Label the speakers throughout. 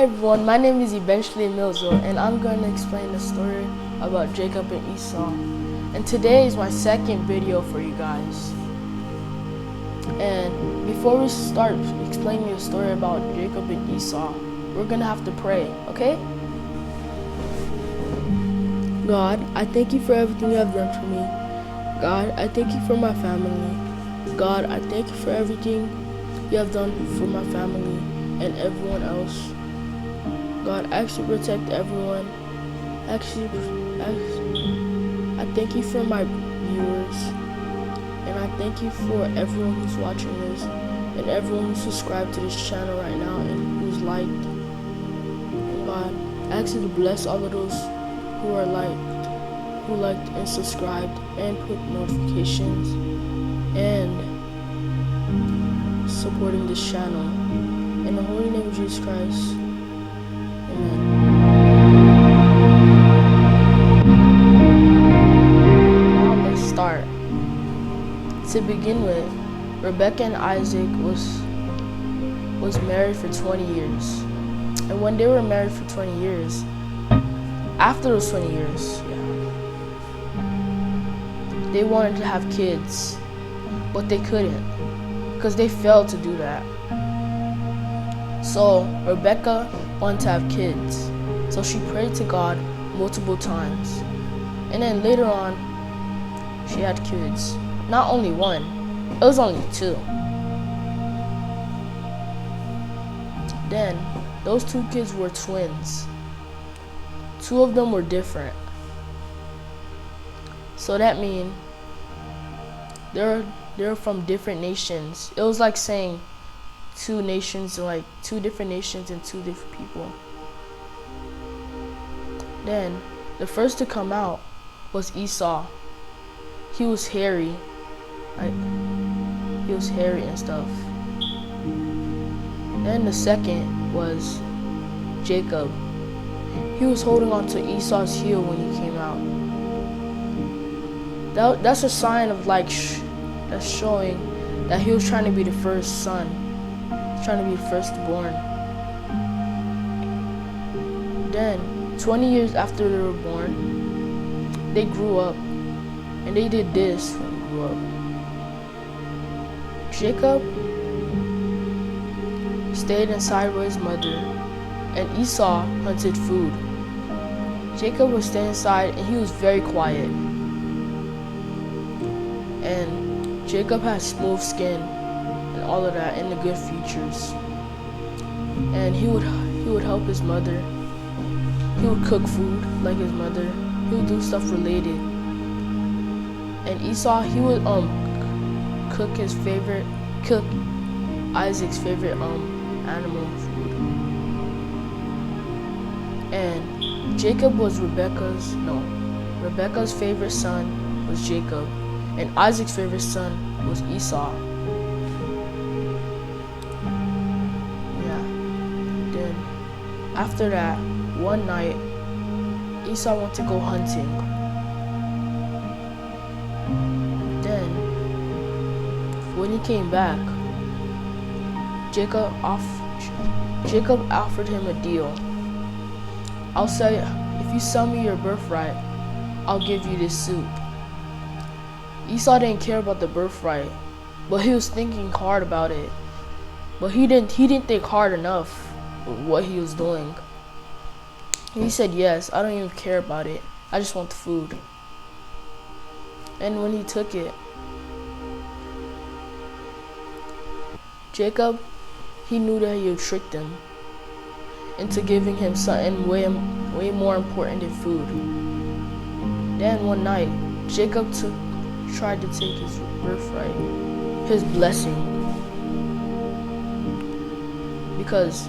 Speaker 1: Hi everyone, my name is Eventually Milzo, and I'm going to explain the story about Jacob and Esau. And today is my second video for you guys. And before we start explaining the story about Jacob and Esau, we're going to have to pray, okay? God, I thank you for everything you have done for me. God, I thank you for my family. God, I thank you for everything you have done for my family and everyone else. God, actually protect everyone. I thank you for my viewers, and I thank you for everyone who's watching this, and everyone who's subscribed to this channel right now and who's liked. And God, I ask you to bless all of those who liked and subscribed and put notifications and supporting this channel. In the holy name of Jesus Christ. Amen. Now let's start. To begin with, Rebekah and Isaac was married for 20 years. And when they were married for 20 years, after those 20 years, they wanted to have kids, but they couldn't because they failed to do that. So Rebekah wanted to have kids, so she prayed to God multiple times, and then later on she had kids. Not only one, it was only two. Then those two kids were twins. Two of them were different, so that means they're from different nations. It was like saying two nations, like two different nations and two different people. Then the first to come out was Esau. He was hairy, and stuff. Then the second was Jacob. He was holding on to Esau's heel when he came out. That's a sign of that's showing that he was trying to be the first son, trying to be firstborn. Then 20 years after they were born, they grew up, and they did this when they grew up. Jacob stayed inside with his mother, and Esau hunted food. Jacob would stay inside, and he was very quiet. And Jacob had smooth skin and all of that, and the good features. And he would help his mother. He would cook food like his mother. He would do stuff related. And Esau, he would cook Isaac's favorite animal food. And Jacob was Rebekah's favorite son was Jacob, and Isaac's favorite son was Esau. Then after that, one night Esau went to go hunting. Then when he came back, Jacob offered him a deal. I'll say, if you sell me your birthright, I'll give you this soup. Esau didn't care about the birthright, but he was thinking hard about it. But he didn't think hard enough with what he was doing. He said, yes, I don't even care about it. I just want the food. And when he took it, Jacob, he knew that he had tricked him into giving him something way more important than food. Then one night, Jacob tried to take his birthright, his blessing, because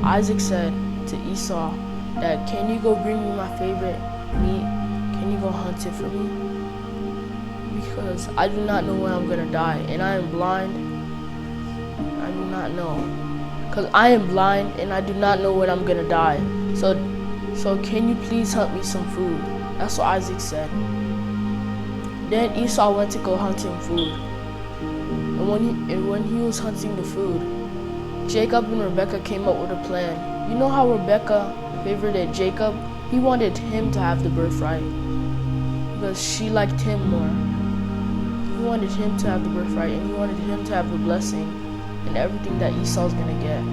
Speaker 1: Isaac said to Esau that, can you go bring me my favorite meat? Can you go hunt it for me? Because I do not know when I'm gonna die, and I am blind. I do not know. Because I am blind and I do not know when I'm gonna die. So can you please hunt me some food? That's what Isaac said. Then Esau went to go hunting food. And when he was hunting the food, Jacob and Rebekah came up with a plan. You know how Rebekah favored Jacob? He wanted him to have the birthright because she liked him more. He wanted him to have the birthright, and he wanted him to have the blessing and everything that Esau's gonna get.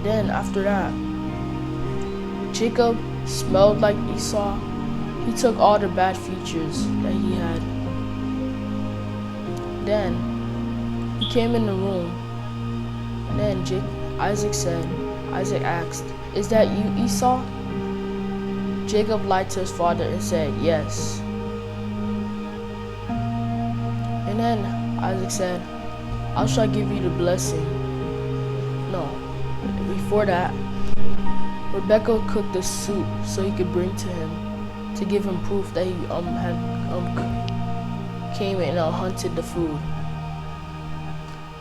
Speaker 1: Then after that, Jacob smelled like Esau. He took all the bad features that he had. Then he came in the room, and then Isaac asked, "Is that you, Esau?" Jacob lied to his father and said, "Yes." And then Isaac said, "I shall give you the blessing." No, before that, Rebekah cooked the soup so he could bring to him to give him proof that he came and hunted the food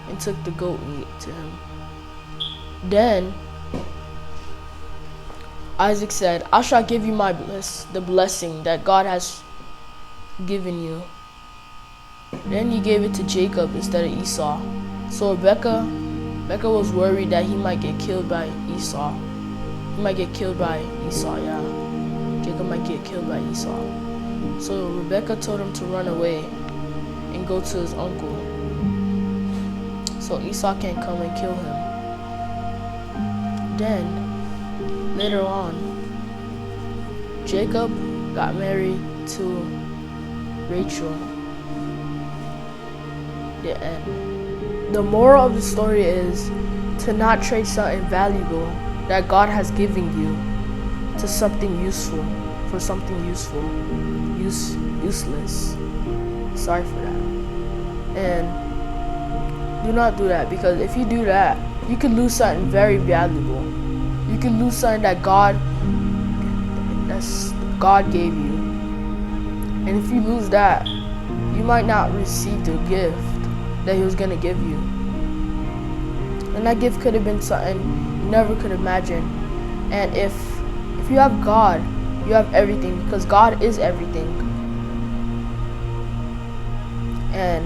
Speaker 1: and took the goat meat to him. Then Isaac said, "I shall give you the blessing that God has given you." Then he gave it to Jacob instead of Esau. So Rebekah was worried that he might get killed by Esau. He might get killed by Esau, yeah. Jacob might get killed by Esau. So Rebekah told him to run away and go to his uncle, so Esau can't come and kill him. Then, later on, Jacob got married to Rachel. The end. The moral of the story is to not trade something valuable that God has given you to something useful for something useless. Sorry for that. And do not do that, because if you do that, you could lose something very valuable. You could lose something that God gave you. And if you lose that, you might not receive the gift that He was gonna give you. And that gift could have been something you never could imagine. And if you have God, you have everything, because God is everything. And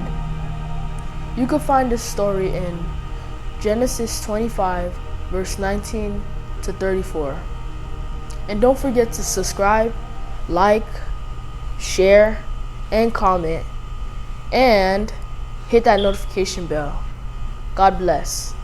Speaker 1: you can find this story in Genesis 25, verse 19 to 34. And don't forget to subscribe, like, share, and comment, and hit that notification bell. God bless.